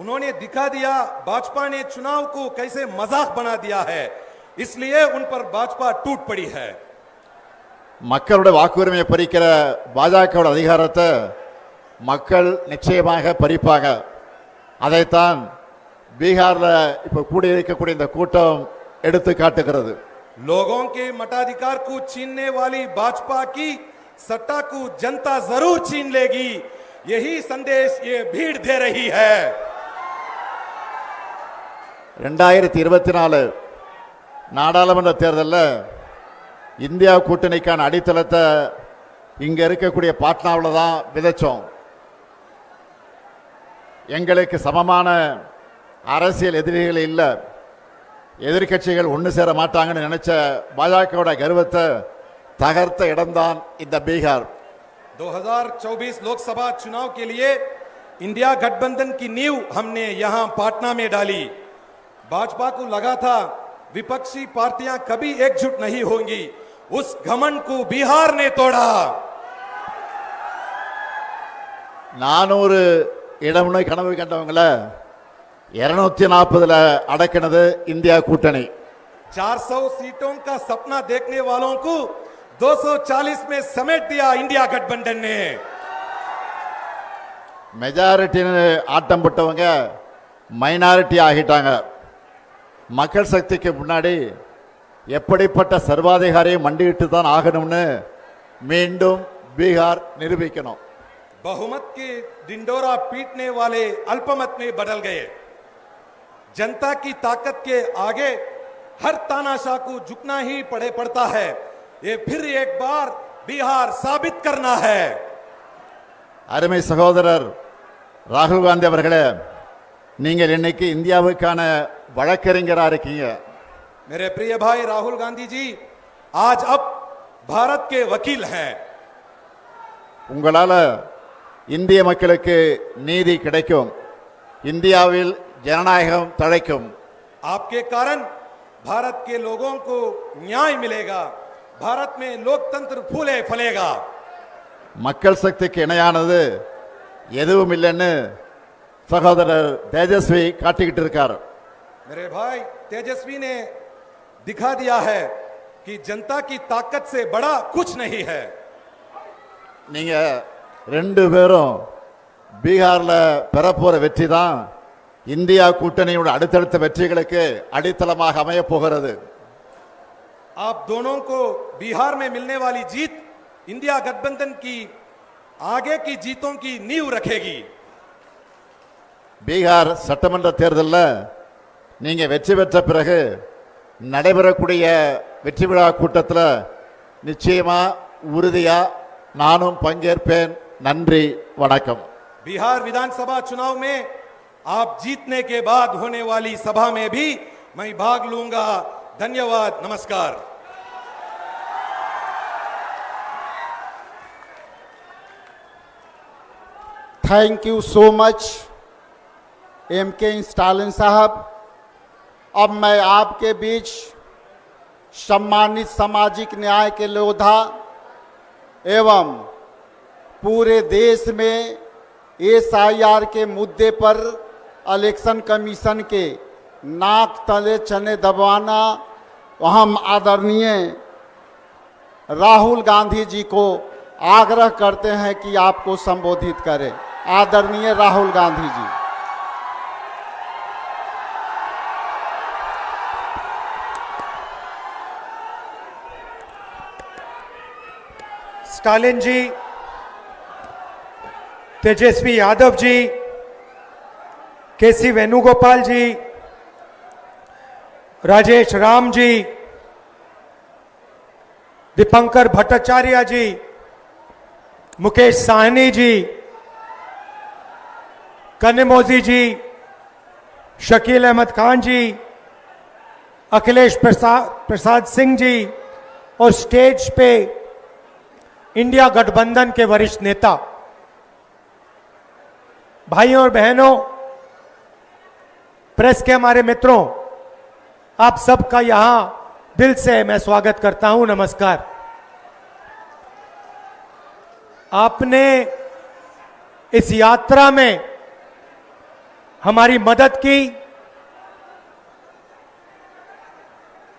S6: उन्होंने दिखा दिया भाजपा ने चुनाव को कैसे मजाक बना दिया है, इसलिए उन पर भाजपा टूट पड़ी है।
S5: மக்களுடைய வாக்குரிமையை பறிக்கிற பாஜகவோட அதிகாரத்தை மக்கள் நிச்சயமாக பறிப்பாங்க. அதைத்தான் பீகார்ல இப்ப கூடியிருக்கக்கூடிய இந்த கூட்டம் எடுத்து காட்டுகிறது.
S6: लोगों के मताधिकार को छीनने वाली भाजपा की सत्ता को जनता जरूर छीन लेगी, यही संदेश ये भीड़ दे रही है।
S5: 2024 நாடாளுமன்ற தேர்தலில் இந்தியா கூட்டணிக்கான அடித்தளத்தை இங்க இருக்கக்கூடிய பாட்னாவில் தான் விதைச்சோம். எங்களுக்கு சமமான அரசியல் எதிரிகள் இல்லை, எதிர்கட்சிகள் ஒன்று சேர மாட்டாங்கன்னு நினைச்ச பாஜகவோட கர்வத்தை தகர்த்த இடம்தான் இந்த பீகார்.
S6: 2024 लोकसभा चुनाव के लिए इंडिया गठबंधन की नींव हमने यहां पाटना में डाली। भाजपा को लगा था विपक्षी पार्टियां कभी एकजुट नहीं होंगी, उस घमंड को बिहार ने तोड़ा।
S5: 400 இடம்னு கனவு கண்டவங்கள 240 அடக்கினது இந்தியா கூட்டணி.
S6: 400 सीटों का सपना देखने वालों को 240 में समेट दिया इंडिया गठबंधन ने।
S5: மெஜாரிட்டின்னு ஆட்டம் போட்டவங்க மைனாரிட்டி ஆகிட்டாங்க. மக்கள் சக்திக்கு முன்னாடி எப்படிப்பட்ட சர்வாதிகாரியை மண்டியிட்டு தான் ஆகணும்னு மீண்டும் பீகார் நிரூபிக்கணும்.
S6: बहुमत के डिंडोरा पीटने वाले अल्पमत में बदल गए। जनता की ताकत के आगे हर तानाशाह को झुकना ही पड़ता है, ये फिर एक बार बिहार साबित करना है।
S5: அருமை சகோதரர் ராகுல் காந்தி அவர்களே, நீங்கள் இன்னைக்கு இந்தியாவுக்கான வழக்கறிஞரா இருக்கீங்க.
S6: मेरे प्रिय भाई राहुल गांधी जी आज अब भारत के वकील हैं।
S5: உங்களால இந்திய மக்களுக்கு நீதி கிடைக்கும், இந்தியாவில் ஜனநாயகம் தழைக்கும்.
S6: आपके कारण भारत के लोगों को न्याय मिलेगा, भारत में लोकतंत्र फूले फलेगा।
S5: மக்கள் சக்திக்கு இணையானது எதுவும் இல்லைன்னு சகோதரர் தேஜஸ்வி காட்டிக்கிட்டு இருக்கார்.
S6: मेरे भाई तेजस्वी ने दिखा दिया है कि जनता की ताकत से बड़ा कुछ नहीं है।
S5: நீங்க ரெண்டு பேரும் பீகார்ல பெறப்போற வெற்றி தான் இந்தியா கூட்டணியோட அடுத்தடுத்த வெற்றிகளுக்கு அடித்தளமாக அமைய போகிறது.
S6: आप दोनों को बिहार में मिलने वाली जीत इंडिया गठबंधन की आगे की जीतों की नींव रखेगी।
S5: பீகார் சட்டமன்ற தேர்தலில் நீங்க வெற்றி பெற்ற பிறகு நடைபெறக்கூடிய வெற்றி விழா கூட்டத்தில் நிச்சயமா உறுதியா நானும் பங்கேற்பேன். நன்றி, வணக்கம்.
S6: बिहार विधानसभा चुनाव में आप जीतने के बाद होने वाली सभा में भी मैं भाग लूंगा। धन्यवाद, नमस्कार।
S1: Thank you so much MK Stalin साहब। अब मैं आपके बीच सम्मानित सामाजिक न्याय के योद्धा एवं पूरे देश में SIR के मुद्दे पर इलेक्शन कमीशन के नाक तले चने दबाना हम आदरणीय राहुल गांधी जी को आग्रह करते हैं कि आपको संबोधित करें। आदरणीय राहुल गांधी जी।
S7: स्टालिन जी, तेजस्वी यादव जी, KC वेणुगोपाल जी, राजेश राम जी, दीपंकर भट्टाचार्य जी, मुकेश साहनी जी, कनिमोजी जी, शकील अहमद खान जी, अखिलेश प्रसाद सिंह जी और स्टेज पे इंडिया गठबंधन के वरिष्ठ नेता, भाइयों और बहनों, प्रेस के हमारे मित्रों, आप सबका यहां दिल से मैं स्वागत करता हूं। नमस्कार। आपने इस यात्रा में हमारी मदद की,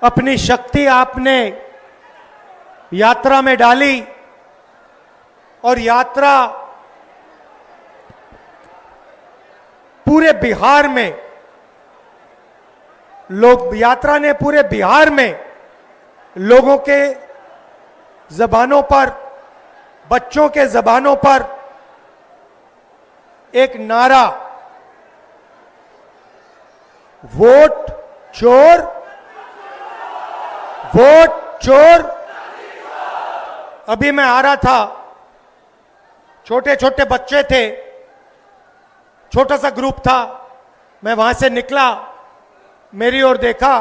S7: अपनी शक्ति आपने यात्रा में डाली और यात्रा पूरे बिहार में यात्रा ने पूरे बिहार में लोगों के जबानों पर, बच्चों के जबानों पर एक नारा, वोट चोर, वोट चोर। अभी मैं आ रहा था, छोटे छोटे बच्चे थे, छोटा सा ग्रुप था, मैं वहां से निकला, मेरी ओर देखा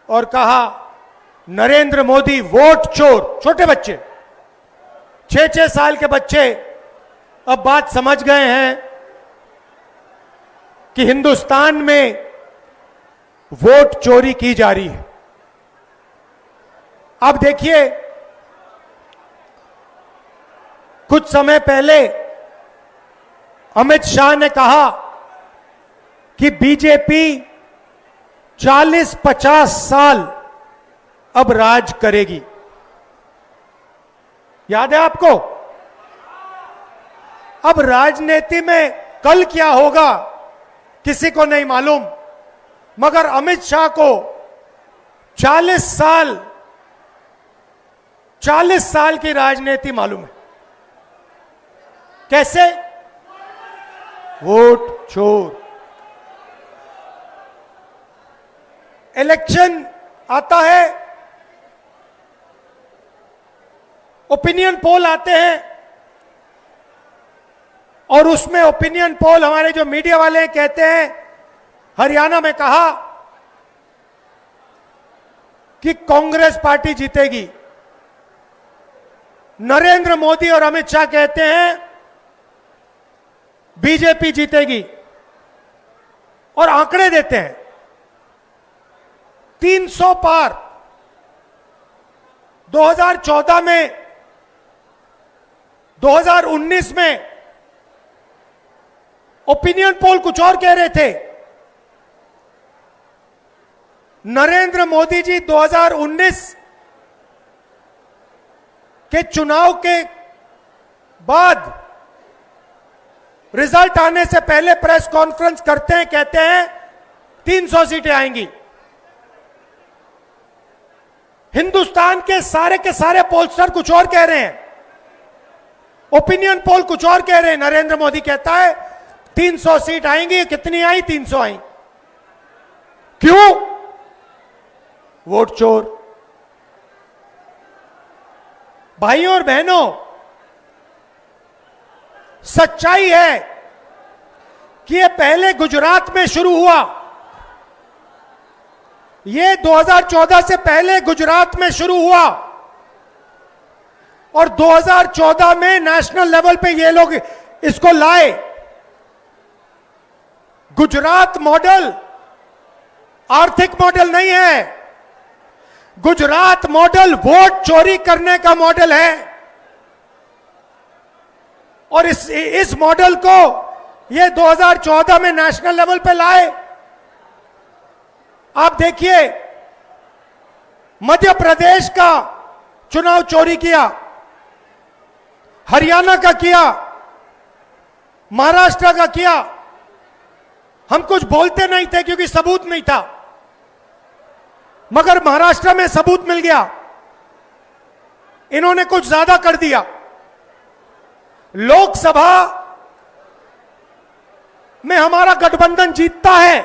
S7: और कहा, नरेंद्र मोदी वोट चोर। छोटे बच्चे, 6-6 साल के बच्चे अब बात समझ गए हैं कि हिंदुस्तान में वोट चोरी की जा रही है। अब देखिए, कुछ समय पहले अमित शाह ने कहा कि बीजेपी 40-50 साल अब राज करेगी। याद है आपको? अब राजनीति में कल क्या होगा किसी को नहीं मालूम, मगर अमित शाह को 40 साल की राजनीति मालूम है। कैसे? वोट चोर। इलेक्शन आता है, ओपिनियन पोल आते हैं और उसमें ओपिनियन पोल, हमारे जो मीडिया वाले हैं, कहते हैं, हरियाणा में कहा कि कांग्रेस पार्टी जीतेगी। नरेंद्र मोदी और अमित शाह कहते हैं बीजेपी जीतेगी और आंकड़े देते हैं 300 पार। 2014 में, 2019 में ओपिनियन पोल कुछ और कह रहे थे। नरेंद्र मोदी जी 2019 के चुनाव के बाद रिजल्ट आने से पहले प्रेस कॉन्फ्रेंस करते हैं, कहते हैं 300 सीटें आएंगी। हिंदुस्तान के सारे पोलस्टर कुछ और कह रहे हैं, ओपिनियन पोल कुछ और कह रहे हैं। नरेंद्र मोदी कहता है 300 सीट आएंगी। कितनी आई? 300 आई। क्यों? वोट चोर। भाइयों और बहनों, सच्चाई है कि यह पहले गुजरात में शुरू हुआ। यह 2014 से पहले गुजरात में शुरू हुआ और 2014 में नेशनल लेवल पे ये लोग इसको लाए। गुजरात मॉडल आर्थिक मॉडल नहीं है, गुजरात मॉडल वोट चोरी करने का मॉडल है। और इस मॉडल को ये 2014 में नेशनल लेवल पे लाए। आप देखिए, मध्य प्रदेश का चुनाव चोरी किया, हरियाणा का किया, महाराष्ट्र का किया। हम कुछ बोलते नहीं थे क्योंकि सबूत नहीं था, मगर महाराष्ट्र में सबूत मिल गया। इन्होंने कुछ ज्यादा कर दिया। लोकसभा में हमारा गठबंधन जीतता है,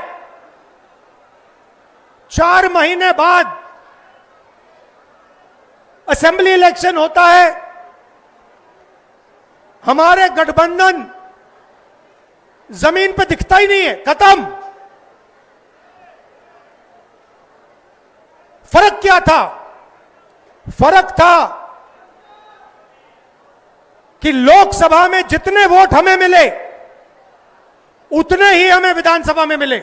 S7: 4 महीने बाद असेंबली इलेक्शन होता है, हमारे गठबंधन जमीन पे दिखता ही नहीं है, खत्म। फर्क क्या था? फर्क था कि लोकसभा में जितने वोट हमें मिले उतने ही हमें विधानसभा में मिले।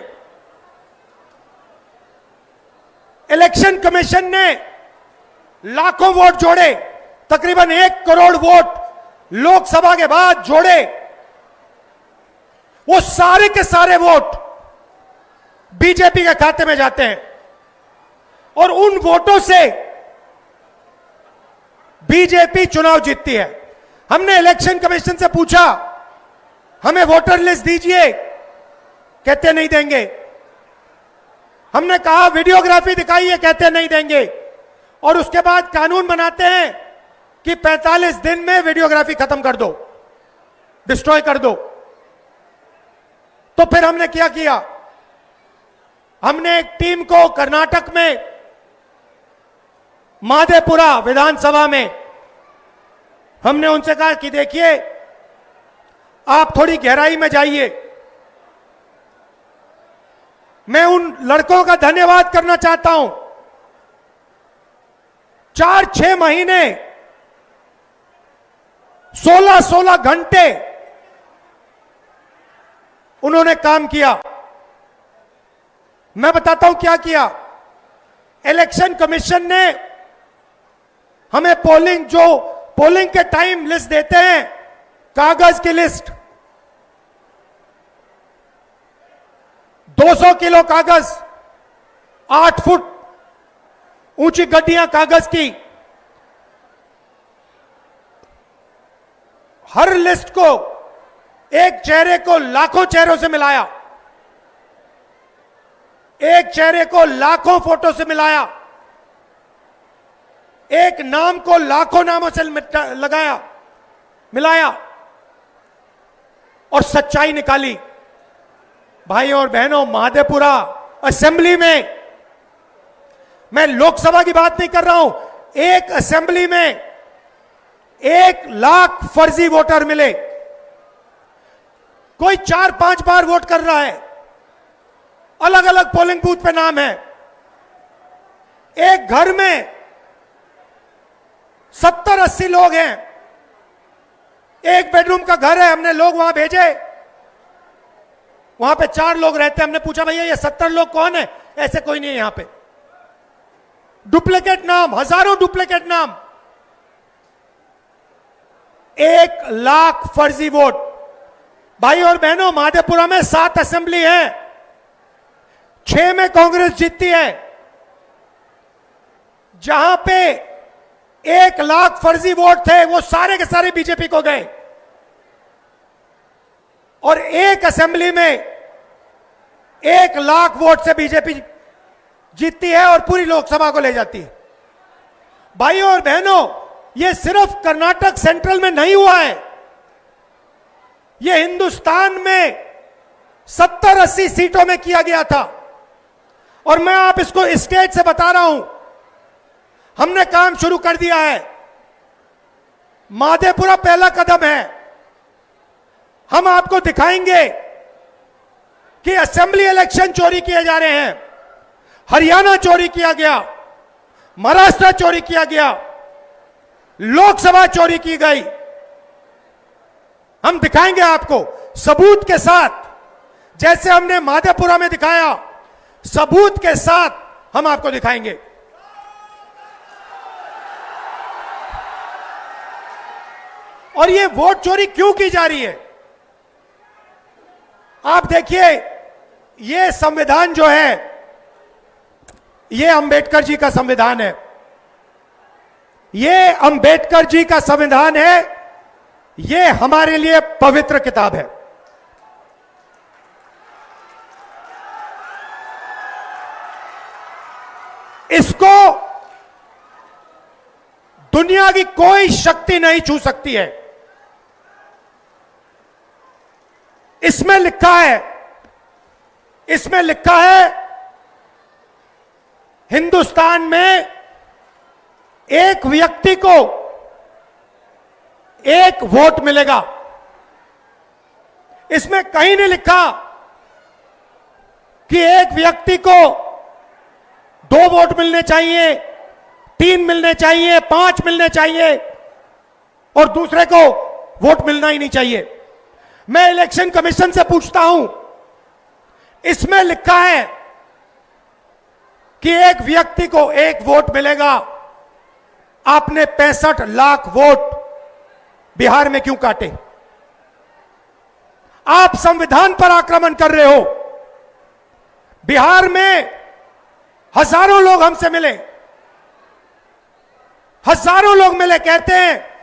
S7: इलेक्शन कमीशन ने लाखों वोट जोड़े, तकरीबन 1 करोड़ वोट लोकसभा के बाद जोड़े। वो सारे के सारे वोट बीजेपी के खाते में जाते हैं और उन वोटों से बीजेपी चुनाव जीतती है। हमने इलेक्शन कमीशन से पूछा, हमें वोटर लिस्ट दीजिए, कहते नहीं देंगे। हमने कहा वीडियोग्राफी दिखाइए, कहते नहीं देंगे। और उसके बाद कानून बनाते हैं कि 45 दिन में वीडियोग्राफी खत्म कर दो, डिस्ट्रॉय कर दो। तो फिर हमने क्या किया? हमने एक टीम को कर्नाटक में माधेपुरा विधानसभा में हमने उनसे कहा कि देखिए, आप थोड़ी गहराई में जाइए। मैं उन लड़कों का धन्यवाद करना चाहता हूं। 4-6 महीने 16-16 घंटे उन्होंने काम किया। मैं बताता हूं क्या किया। इलेक्शन कमीशन ने हमें पोलिंग के टाइम लिस्ट देते हैं, कागज की लिस्ट, 200 किलो कागज, 8 फुट ऊंची गड्डियां कागज की। हर लिस्ट को, एक चेहरे को लाखों चेहरों से मिलाया, एक चेहरे को लाखों फोटो से मिलाया, एक नाम को लाखों नामों से मिलाया और सच्चाई निकाली। भाइयों और बहनों, माधेपुरा असेंबली में, मैं लोकसभा की बात नहीं कर रहा हूं, एक असेंबली में 1 लाख फर्जी वोटर मिले। कोई 4-5 बार वोट कर रहा है, अलग अलग पोलिंग बूथ पे नाम है। एक घर में 70-80 लोग हैं, एक बेडरूम का घर है, हमने लोग वहां भेजे, वहां पे 4 लोग रहते हैं। हमने पूछा, भैया ये 70 लोग कौन है? ऐसे कोई नहीं है यहां पे। डुप्लीकेट नाम, हजारों डुप्लीकेट नाम, 1 लाख फर्जी वोट। भाई और बहनों, माधेपुरा में 7 असेंबली है, 6 में कांग्रेस जीतती है। जहां पे 1 लाख फर्जी वोट थे, वो सारे के सारे बीजेपी को गए। और एक असेंबली में 1 लाख वोट से बीजेपी जीतती है और पूरी लोकसभा को ले जाती है। भाइयों और बहनों, यह सिर्फ कर्नाटक सेंट्रल में नहीं हुआ है, यह हिंदुस्तान में 70-80 सीटों में किया गया था। और मैं आप इसको स्टेज से बता रहा हूं, हमने काम शुरू कर दिया है। माधेपुरा पहला कदम है। हम आपको दिखाएंगे कि असेंबली इलेक्शन चोरी किए जा रहे हैं, हरियाणा चोरी किया गया, महाराष्ट्र चोरी किया गया, लोकसभा चोरी की गई। हम दिखाएंगे आपको सबूत के साथ, जैसे हमने माधेपुरा में दिखाया, सबूत के साथ हम आपको दिखाएंगे। और ये वोट चोरी क्यों की जा रही है? आप देखिए, ये संविधान जो है, ये अंबेडकर जी का संविधान है। ये अंबेडकर जी का संविधान है, ये हमारे लिए पवित्र किताब है। इसको दुनिया की कोई शक्ति नहीं छू सकती है। इसमें लिखा है हिंदुस्तान में एक व्यक्ति को 1 वोट मिलेगा। इसमें कहीं नहीं लिखा कि एक व्यक्ति को 2 वोट मिलने चाहिए, 3 मिलने चाहिए, 5 मिलने चाहिए और दूसरे को वोट मिलना ही नहीं चाहिए। मैं इलेक्शन कमीशन से पूछता हूं, इसमें लिखा है कि एक व्यक्ति को 1 वोट मिलेगा, आपने 65 लाख वोट बिहार में क्यों काटे? आप संविधान पर आक्रमण कर रहे हो। बिहार में हजारों लोग हमसे मिले, हजारों लोग मिले, कहते हैं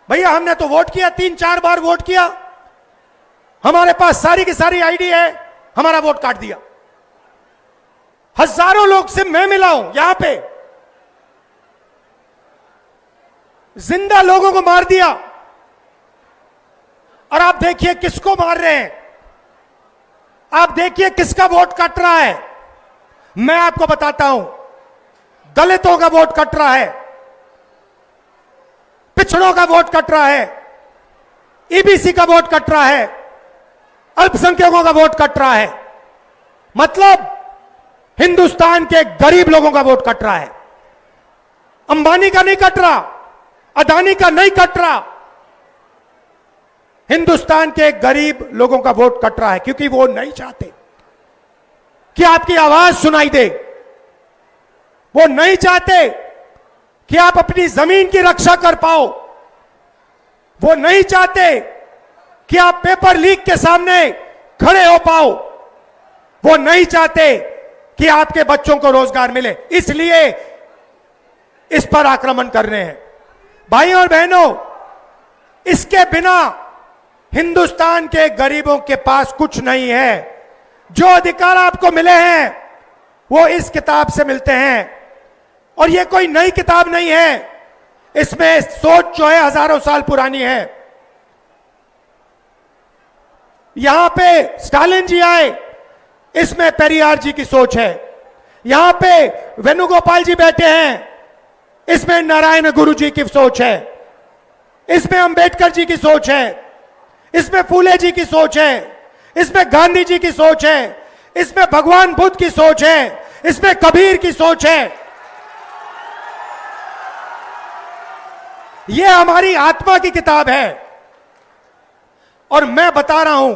S7: भैया हमने तो वोट किया, 3-4 बार वोट किया, हमारे पास सारी की सारी आईडी है, हमारा वोट काट दिया। हजारों लोग से मैं मिला हूं यहां पे, जिंदा लोगों को मार दिया। और आप देखिए किसको मार रहे हैं, आप देखिए किसका वोट कट रहा है। मैं आपको बताता हूं, दलितों का वोट कट रहा है, पिछड़ों का वोट कट रहा है, ईबीसी का वोट कट रहा है, अल्पसंख्यकों का वोट कट रहा है। मतलब हिंदुस्तान के गरीब लोगों का वोट कट रहा है। अंबानी का नहीं कट रहा, अदानी का नहीं कट रहा, हिंदुस्तान के गरीब लोगों का वोट कट रहा है, क्योंकि वो नहीं चाहते कि आपकी आवाज सुनाई दे। वो नहीं चाहते कि आप अपनी जमीन की रक्षा कर पाओ। वो नहीं चाहते कि आप पेपर लीक के सामने खड़े हो पाओ। वो नहीं चाहते कि आपके बच्चों को रोजगार मिले, इसलिए इस पर आक्रमण कर रहे हैं। भाइयों और बहनों, इसके बिना हिंदुस्तान के गरीबों के पास कुछ नहीं है। जो अधिकार आपको मिले हैं वो इस किताब से मिलते हैं, और ये कोई नई किताब नहीं है, इसमें सोच जो है हजारों साल पुरानी है। यहां पे स्टालिन जी आए, इसमें पेरियार जी की सोच है। यहां पे वेणुगोपाल जी बैठे हैं, इसमें नारायण गुरु जी की सोच है। इसमें अंबेडकर जी की सोच है, इसमें फूले जी की सोच है, इसमें गांधी जी की सोच है, इसमें भगवान बुद्ध की सोच है, इसमें कबीर की सोच है। यह हमारी आत्मा की किताब है। और मैं बता रहा हूं,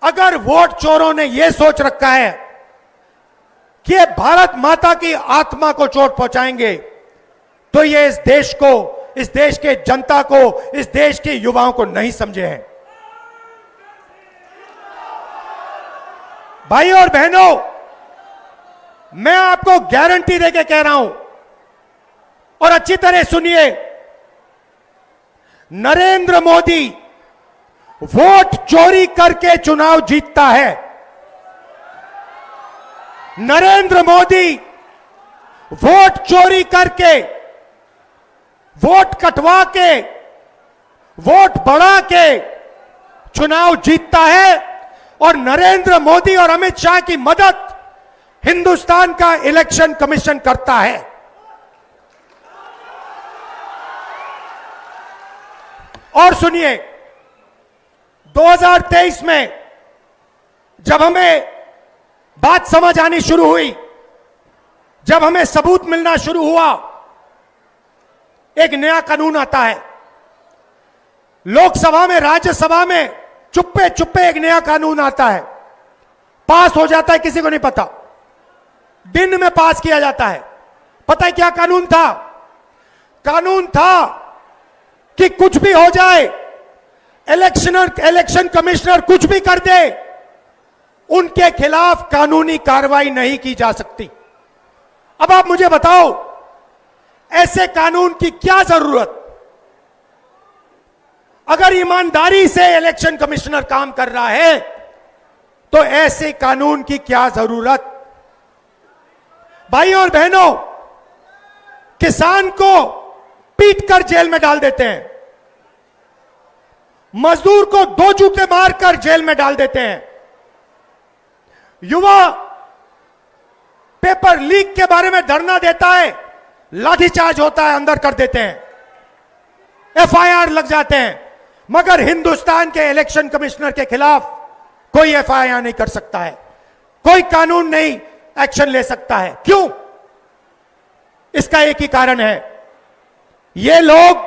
S7: अगर वोट चोरों ने यह सोच रखा है कि ये भारत माता की आत्मा को चोट पहुंचाएंगे, तो ये इस देश को, इस देश के जनता को, इस देश के युवाओं को नहीं समझे हैं। भाइयों और बहनों, मैं आपको गारंटी देके कह रहा हूं, और अच्छी तरह सुनिए, नरेंद्र मोदी वोट चोरी करके चुनाव जीतता है। नरेंद्र मोदी वोट चोरी करके, वोट कटवा के, वोट बढ़ा के चुनाव जीतता है। और नरेंद्र मोदी और अमित शाह की मदद हिंदुस्तान का इलेक्शन कमीशन करता है। और सुनिए, 2023 में जब हमें बात समझ आनी शुरू हुई, जब हमें सबूत मिलना शुरू हुआ, एक नया कानून आता है। लोकसभा में, राज्यसभा में चुप्पे चुप्पे एक नया कानून आता है, पास हो जाता है, किसी को नहीं पता, दिन में पास किया जाता है। पता है क्या कानून था? कानून था कि कुछ भी हो जाए, इलेक्शन कमिश्नर कुछ भी कर दे, उनके खिलाफ कानूनी कार्रवाई नहीं की जा सकती। अब आप मुझे बताओ, ऐसे कानून की क्या जरूरत? अगर ईमानदारी से इलेक्शन कमिश्नर काम कर रहा है, तो ऐसे कानून की क्या जरूरत? भाइयों और बहनों, किसान को पीटकर जेल में डाल देते हैं, मजदूर को 2 जूते मारकर जेल में डाल देते हैं, युवा पेपर लीक के बारे में धरना देता है, लाठीचार्ज होता है, अंदर कर देते हैं, एफआईआर लग जाते हैं। मगर हिंदुस्तान के इलेक्शन कमिश्नर के खिलाफ कोई एफआईआर नहीं कर सकता है, कोई कानून नहीं एक्शन ले सकता है। क्यों? इसका एक ही कारण है, ये लोग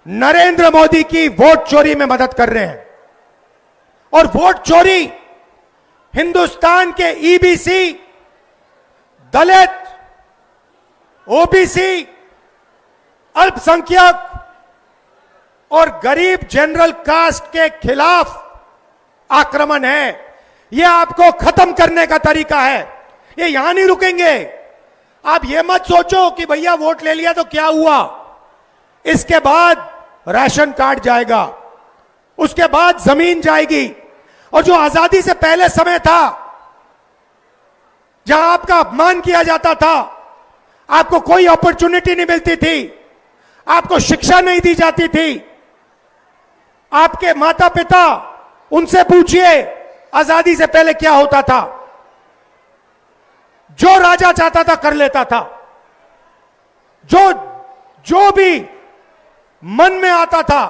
S7: नरेंद्र मोदी की वोट चोरी में मदद कर रहे हैं। और वोट चोरी हिंदुस्तान के ईबीसी, दलित, ओबीसी, अल्पसंख्यक और गरीब जनरल कास्ट के खिलाफ आक्रमण है। यह आपको खत्म करने का तरीका है। ये यहां नहीं रुकेंगे। आप ये मत सोचो कि भैया वोट ले लिया तो क्या हुआ। इसके बाद राशन कार्ड जाएगा, उसके बाद जमीन जाएगी। और जो आजादी से पहले समय था, जहां आपका अपमान किया जाता था, आपको कोई अपॉर्चुनिटी नहीं मिलती थी, आपको शिक्षा नहीं दी जाती थी, आपके माता पिता, उनसे पूछिए आजादी से पहले क्या होता था। जो राजा चाहता था कर लेता था, जो भी मन में आता था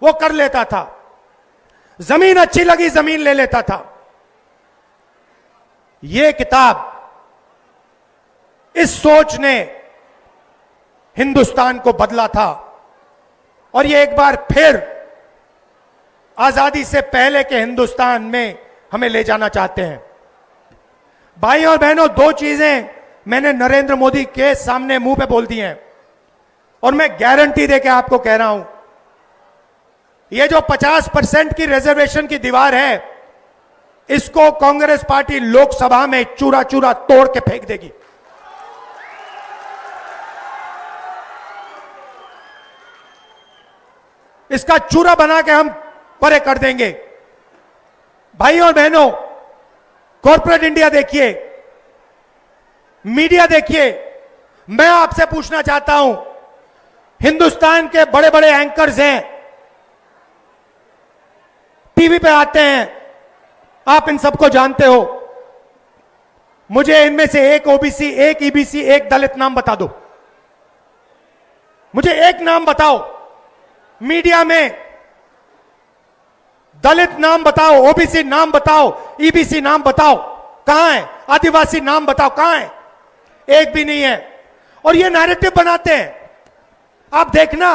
S7: वो कर लेता था। जमीन अच्छी लगी जमीन ले लेता था। यह किताब, इस सोच ने हिंदुस्तान को बदला था और ये एक बार फिर आजादी से पहले के हिंदुस्तान में हमें ले जाना चाहते हैं। भाई और बहनों, दो चीजें मैंने नरेंद्र मोदी के सामने मुंह पे बोल दी हैं और मैं गारंटी देके आपको कह रहा हूं, ये जो 50% की रिजर्वेशन की दीवार है, इसको कांग्रेस पार्टी लोकसभा में चूरा चूरा तोड़ के फेंक देगी। इसका चूरा बना के हम परे कर देंगे। भाई और बहनों, कॉर्पोरेट इंडिया देखिए, मीडिया देखिए। मैं आपसे पूछना चाहता हूं, हिंदुस्तान के बड़े बड़े एंकर्स हैं, टीवी पे आते हैं, आप इन सबको जानते हो। मुझे इनमें से एक ओबीसी, एक ईबीसी, एक दलित नाम बता दो। मुझे एक नाम बताओ। मीडिया में दलित नाम बताओ, ओबीसी नाम बताओ, ईबीसी नाम बताओ, कहां है? आदिवासी नाम बताओ, कहां है? एक भी नहीं है। और ये नैरेटिव बनाते हैं। आप देखना,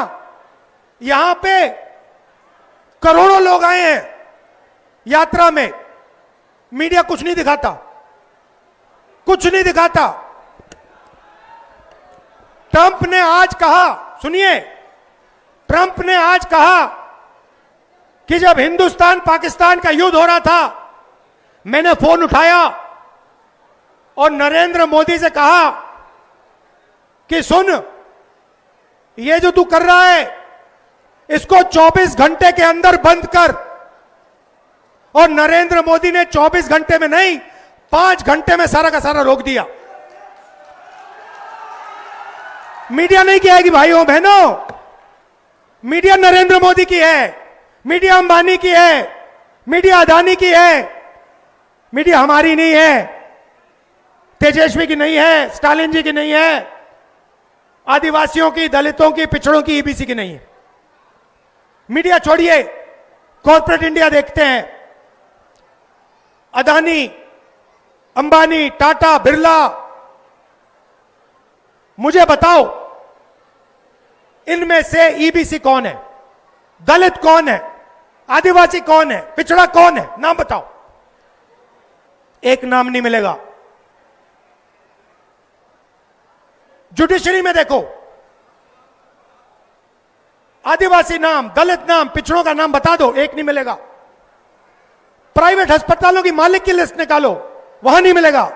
S7: यहां पे करोड़ों लोग आए हैं यात्रा में, मीडिया कुछ नहीं दिखाता, कुछ नहीं दिखाता। ट्रंप ने आज कहा, सुनिए, ट्रंप ने आज कहा कि जब हिंदुस्तान पाकिस्तान का युद्ध हो रहा था, मैंने फोन उठाया और नरेंद्र मोदी से कहा कि सुन, ये जो तू कर रहा है इसको 24 घंटे के अंदर बंद कर। और नरेंद्र मोदी ने 24 घंटे में नहीं, 5 घंटे में सारा का सारा रोक दिया। मीडिया नहीं कहेगी भाइयों बहनों, मीडिया नरेंद्र मोदी की है, मीडिया अंबानी की है, मीडिया अदानी की है, मीडिया हमारी नहीं है, तेजस्वी की नहीं है, स्टालिन जी की नहीं है, आदिवासियों की, दलितों की, पिछड़ों की, ईबीसी की नहीं है। मीडिया छोड़िए, कॉर्पोरेट इंडिया देखते हैं। अदानी, अंबानी, टाटा, बिरला, मुझे बताओ इनमें से ईबीसी कौन है, दलित कौन है, आदिवासी कौन है, पिछड़ा कौन है? नाम बताओ। एक नाम नहीं मिलेगा। जुडिशरी में देखो, आदिवासी नाम, दलित नाम, पिछड़ों का नाम बता दो, एक नहीं मिलेगा। प्राइवेट अस्पतालों की मालिक की लिस्ट निकालो, वहां नहीं मिलेगा।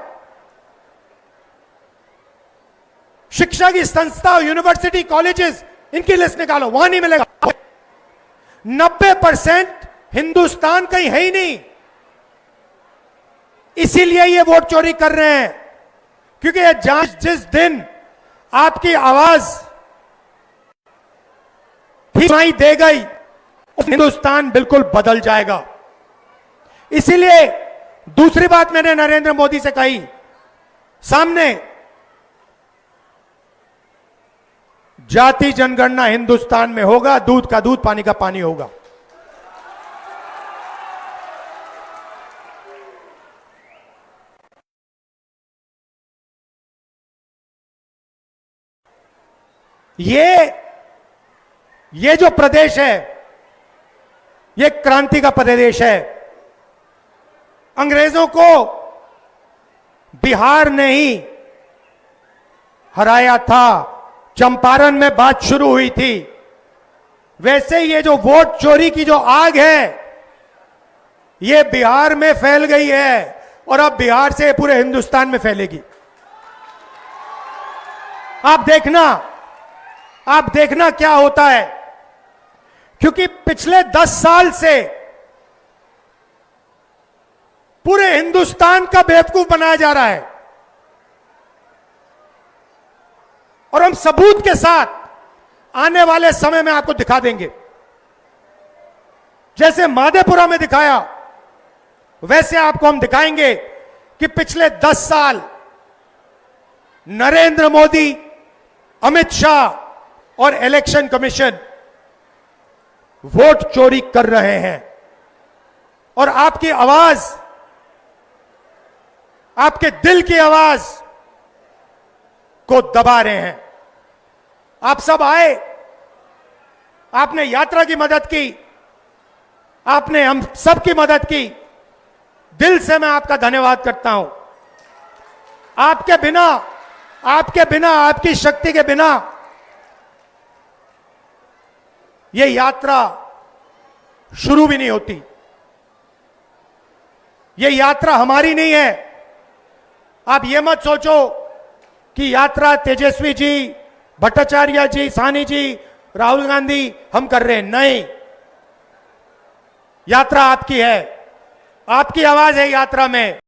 S7: शिक्षा की संस्था, यूनिवर्सिटी, कॉलेजेस, इनकी लिस्ट निकालो, वहां नहीं मिलेगा। 90% हिंदुस्तान कहीं है ही नहीं। इसीलिए ये वोट चोरी कर रहे हैं, क्योंकि ये जांच, जिस दिन आपकी आवाज सुनाई दे गई, हिंदुस्तान बिल्कुल बदल जाएगा। इसीलिए दूसरी बात मैंने नरेंद्र मोदी से कही, सामने जाति जनगणना हिंदुस्तान में होगा, दूध का दूध, पानी का पानी होगा। ये जो प्रदेश है, ये क्रांति का प्रदेश है। अंग्रेजों को बिहार ने ही हराया था। चंपारण में बात शुरू हुई थी। वैसे ये जो वोट चोरी की जो आग है, ये बिहार में फैल गई है और अब बिहार से पूरे हिंदुस्तान में फैलेगी। आप देखना क्या होता है, क्योंकि पिछले 10 साल से पूरे हिंदुस्तान का बेवकूफ बनाया जा रहा है और हम सबूत के साथ आने वाले समय में आपको दिखा देंगे। जैसे माधेपुरा में दिखाया, वैसे आपको हम दिखाएंगे कि पिछले 10 साल नरेंद्र मोदी, अमित शाह और इलेक्शन कमीशन वोट चोरी कर रहे हैं और आपकी आवाज, आपके दिल की आवाज को दबा रहे हैं। आप सब आए, आपने यात्रा की मदद की, आपने हम सब की मदद की। दिल से मैं आपका धन्यवाद करता हूं। आपके बिना, आपकी शक्ति के बिना यह यात्रा शुरू भी नहीं होती। यह यात्रा हमारी नहीं है। आप यह मत सोचो कि यात्रा तेजस्वी जी, भट्टाचार्य जी, साहनी जी, राहुल गांधी हम कर रहे हैं। नहीं, यात्रा आपकी है, आपकी आवाज है यात्रा में।